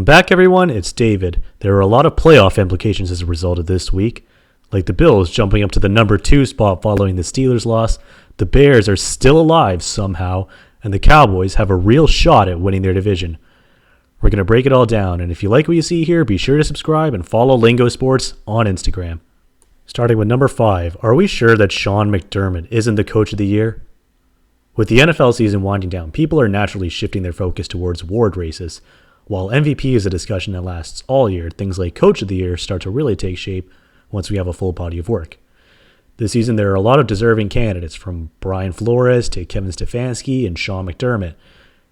Welcome back, everyone. It's David. There are a lot of playoff implications as a result of this week. Like the Bills jumping up to the number 2 spot following the Steelers' loss, the Bears are still alive somehow, and the Cowboys have a real shot at winning their division. We're going to break it all down, and if you like what you see here, be sure to subscribe and follow Lingo Sports on Instagram. Starting with number 5, are we sure that Sean McDermott isn't the Coach of the Year? With the NFL season winding down, people are naturally shifting their focus towards award races. While MVP is a discussion that lasts all year, things like Coach of the Year start to really take shape once we have a full body of work. This season, there are a lot of deserving candidates, from Brian Flores to Kevin Stefanski and Sean McDermott.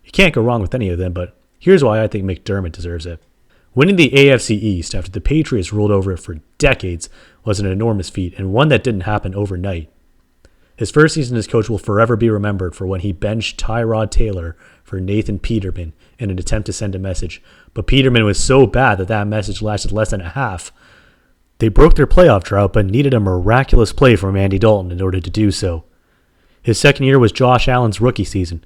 You can't go wrong with any of them, but here's why I think McDermott deserves it. Winning the AFC East after the Patriots ruled over it for decades was an enormous feat, and one that didn't happen overnight. His first season as coach will forever be remembered for when he benched Tyrod Taylor for Nathan Peterman in an attempt to send a message, but Peterman was so bad that message lasted less than a half. They broke their playoff drought but needed a miraculous play from Andy Dalton in order to do so. His second year was Josh Allen's rookie season.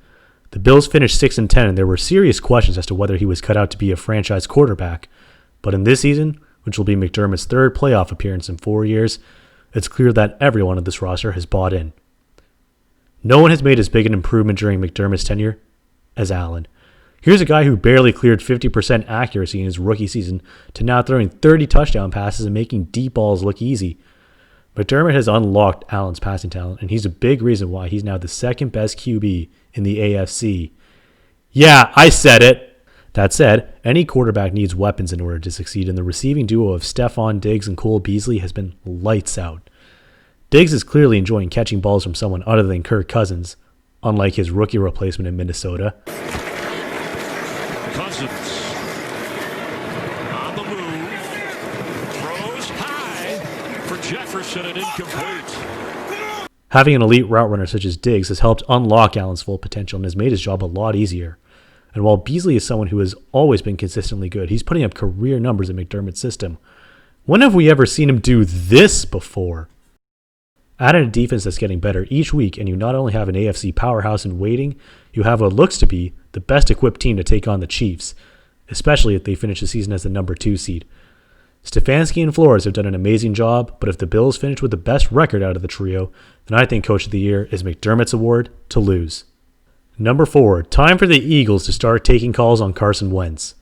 The Bills finished 6-10, and there were serious questions as to whether he was cut out to be a franchise quarterback. But in this season, which will be McDermott's third playoff appearance in 4 years, it's clear that everyone on this roster has bought in. No one has made as big an improvement during McDermott's tenure as Allen. Here's a guy who barely cleared 50% accuracy in his rookie season to now throwing 30 touchdown passes and making deep balls look easy. McDermott has unlocked Allen's passing talent, and he's a big reason why he's now the second best QB in the AFC. Yeah, I said it. That said, any quarterback needs weapons in order to succeed, and the receiving duo of Stephon Diggs and Cole Beasley has been lights out. Diggs is clearly enjoying catching balls from someone other than Kirk Cousins, unlike his rookie replacement in Minnesota. Cousins on the move, throws high for Jefferson and incomplete. Having an elite route runner such as Diggs has helped unlock Allen's full potential and has made his job a lot easier. And while Beasley is someone who has always been consistently good, he's putting up career numbers in McDermott's system. When have we ever seen him do this before? Add in a defense that's getting better each week, and you not only have an AFC powerhouse in waiting, you have what looks to be the best equipped team to take on the Chiefs, especially if they finish the season as the number 2 seed. Stefanski and Flores have done an amazing job, but if the Bills finish with the best record out of the trio, then I think Coach of the Year is McDermott's award to lose. Number 4, time for the Eagles to start taking calls on Carson Wentz.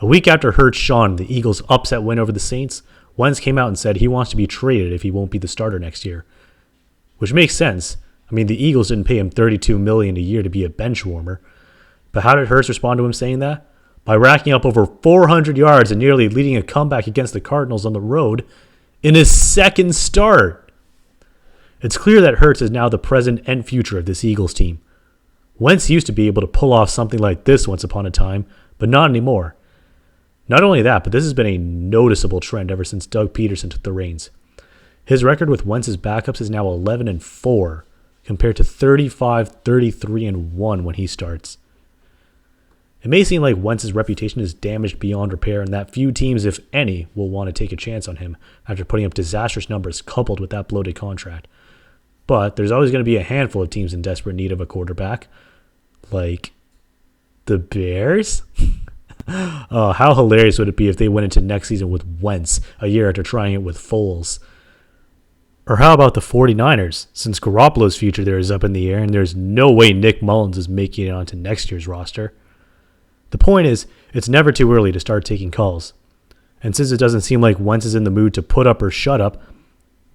A week after Hurts shone the Eagles' upset win over the Saints, Wentz came out and said he wants to be traded if he won't be the starter next year. Which makes sense. I mean, the Eagles didn't pay him $32 million a year to be a bench warmer. But how did Hurts respond to him saying that? By racking up over 400 yards and nearly leading a comeback against the Cardinals on the road in his second start. It's clear that Hurts is now the present and future of this Eagles team. Wentz used to be able to pull off something like this once upon a time, but not anymore. Not only that, but this has been a noticeable trend ever since Doug Peterson took the reins. His record with Wentz's backups is now 11-4, compared to 35-33-1 when he starts. It may seem like Wentz's reputation is damaged beyond repair, and that few teams, if any, will want to take a chance on him after putting up disastrous numbers coupled with that bloated contract. But there's always going to be a handful of teams in desperate need of a quarterback, like the Bears. Oh, how hilarious would it be if they went into next season with Wentz a year after trying it with Foles? Or how about the 49ers, since Garoppolo's future there is up in the air and there's no way Nick Mullins is making it onto next year's roster? The point is, it's never too early to start taking calls. And since it doesn't seem like Wentz is in the mood to put up or shut up,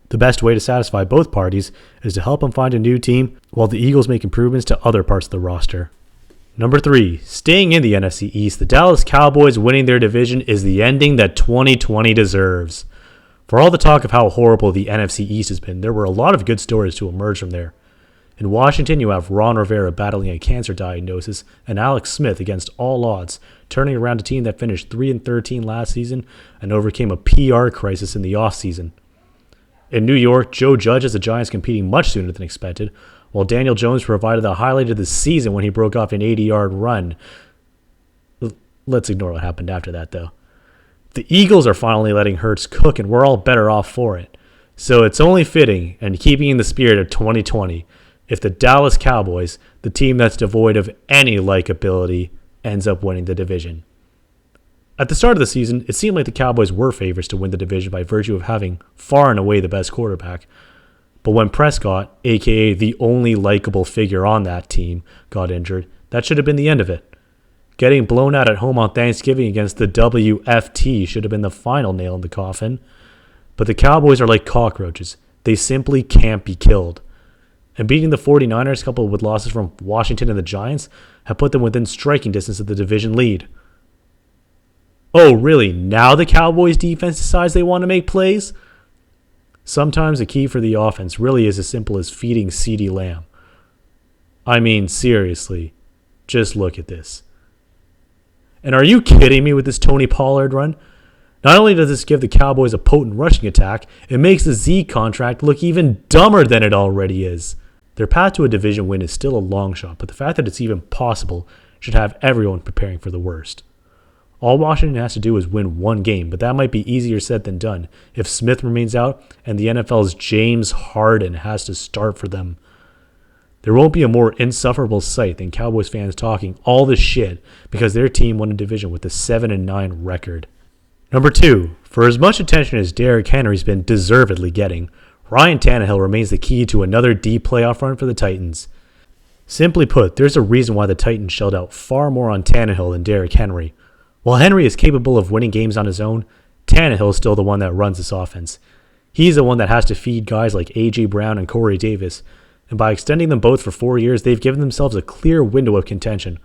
the best way to satisfy both parties is to help him find a new team while the Eagles make improvements to other parts of the roster. Number 3, staying in the NFC East, the Dallas Cowboys winning their division is the ending that 2020 deserves. For all the talk of how horrible the NFC East has been, there were a lot of good stories to emerge from there. In Washington, you have Ron Rivera battling a cancer diagnosis and Alex Smith against all odds, turning around a team that finished 3-13 last season and overcame a PR crisis in the offseason. In New York, Joe Judge has the Giants competing much sooner than expected, while Daniel Jones provided the highlight of the season when he broke off an 80-yard run. Let's ignore what happened after that, though. The Eagles are finally letting Hurts cook, and we're all better off for it. So it's only fitting and keeping in the spirit of 2020 if the Dallas Cowboys, the team that's devoid of any likability, ends up winning the division. At the start of the season, it seemed like the Cowboys were favorites to win the division by virtue of having far and away the best quarterback. But when Prescott, aka the only likable figure on that team, got injured, that should have been the end of it. Getting blown out at home on Thanksgiving against the WFT should have been the final nail in the coffin. But the Cowboys are like cockroaches. They simply can't be killed. And beating the 49ers, coupled with losses from Washington and the Giants, have put them within striking distance of the division lead. Oh, really? Now the Cowboys defense decides they want to make plays? Sometimes the key for the offense really is as simple as feeding CeeDee Lamb. I mean, seriously, just look at this. And are you kidding me with this Tony Pollard run? Not only does this give the Cowboys a potent rushing attack, it makes the Zeke contract look even dumber than it already is. Their path to a division win is still a long shot, but the fact that it's even possible should have everyone preparing for the worst. All Washington has to do is win one game, but that might be easier said than done if Smith remains out and the NFL's James Harden has to start for them. There won't be a more insufferable sight than Cowboys fans talking all this shit because their team won a division with a 7-9 record. Number 2, for as much attention as Derrick Henry's been deservedly getting, Ryan Tannehill remains the key to another deep playoff run for the Titans. Simply put, there's a reason why the Titans shelled out far more on Tannehill than Derrick Henry. While Henry is capable of winning games on his own, Tannehill is still the one that runs this offense. He's the one that has to feed guys like A.J. Brown and Corey Davis, and by extending them both for 4 years, they've given themselves a clear window of contention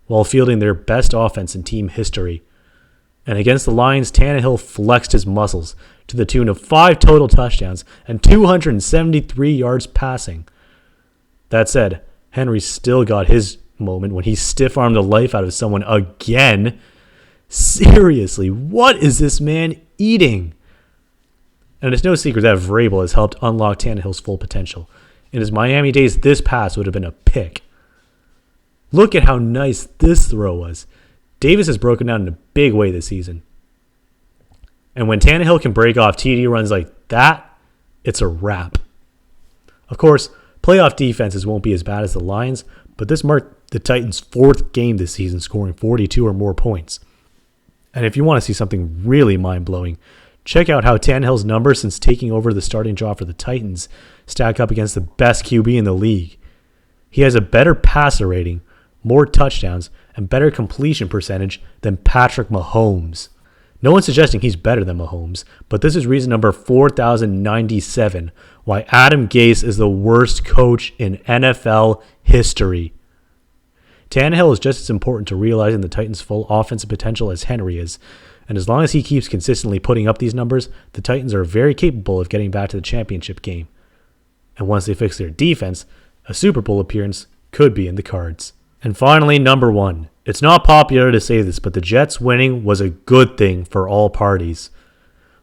while fielding their best offense in team history. And against the Lions, Tannehill flexed his muscles to the tune of 5 total touchdowns and 273 yards passing. That said, Henry still got his moment when he stiff-armed the life out of someone again. Seriously, what is this man eating? And it's no secret that Vrabel has helped unlock Tannehill's full potential. In his Miami days, this pass would have been a pick. Look at how nice this throw was. Davis has broken down in a big way this season. And when Tannehill can break off TD runs like that, it's a wrap. Of course, playoff defenses won't be as bad as the Lions, but this marked the Titans' 4th game this season, scoring 42 or more points. And if you want to see something really mind-blowing, check out how Tannehill's numbers since taking over the starting job for the Titans stack up against the best QB in the league. He has a better passer rating, more touchdowns, and better completion percentage than Patrick Mahomes. No one's suggesting he's better than Mahomes, but this is reason number 4097 why Adam Gase is the worst coach in NFL history. Tannehill is just as important to realizing the Titans' full offensive potential as Henry is, and as long as he keeps consistently putting up these numbers, the Titans are very capable of getting back to the championship game. And once they fix their defense, a Super Bowl appearance could be in the cards. And finally, number 1. It's not popular to say this, but the Jets winning was a good thing for all parties.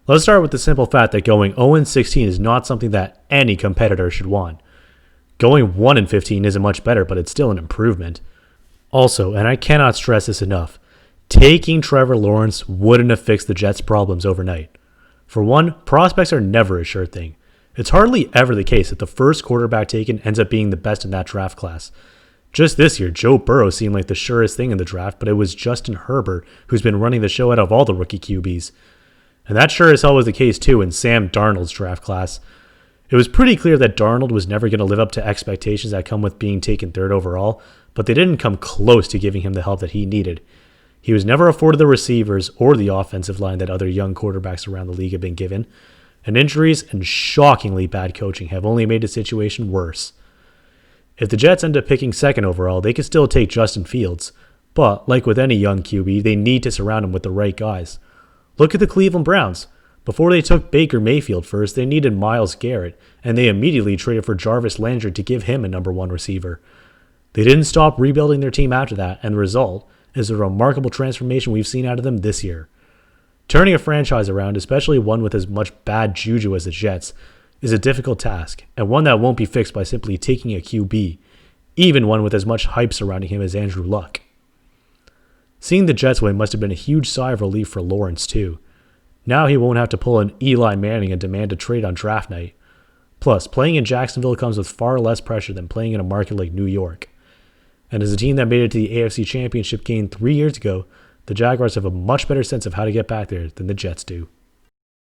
Let's start with the simple fact that going 0-16 is not something that any competitor should want. Going 1-15 isn't much better, but it's still an improvement. Also, and I cannot stress this enough, taking Trevor Lawrence wouldn't have fixed the Jets' problems overnight. For one, prospects are never a sure thing. It's hardly ever the case that the first quarterback taken ends up being the best in that draft class. Just this year, Joe Burrow seemed like the surest thing in the draft, but it was Justin Herbert who's been running the show out of all the rookie QBs. And that sure as hell was the case too in Sam Darnold's draft class. It was pretty clear that Darnold was never going to live up to expectations that come with being taken 3rd overall, but they didn't come close to giving him the help that he needed. He was never afforded the receivers or the offensive line that other young quarterbacks around the league have been given, and injuries and shockingly bad coaching have only made the situation worse. If the Jets end up picking 2nd overall, they could still take Justin Fields, but like with any young QB, they need to surround him with the right guys. Look at the Cleveland Browns. Before they took Baker Mayfield first, they needed Myles Garrett, and they immediately traded for Jarvis Landry to give him a number 1 receiver. They didn't stop rebuilding their team after that, and the result is a remarkable transformation we've seen out of them this year. Turning a franchise around, especially one with as much bad juju as the Jets, is a difficult task, and one that won't be fixed by simply taking a QB, even one with as much hype surrounding him as Andrew Luck. Seeing the Jets win must have been a huge sigh of relief for Lawrence, too. Now he won't have to pull an Eli Manning and demand a trade on draft night. Plus, playing in Jacksonville comes with far less pressure than playing in a market like New York. And as a team that made it to the AFC Championship game 3 years ago, The Jaguars have a much better sense of how to get back there than the Jets do.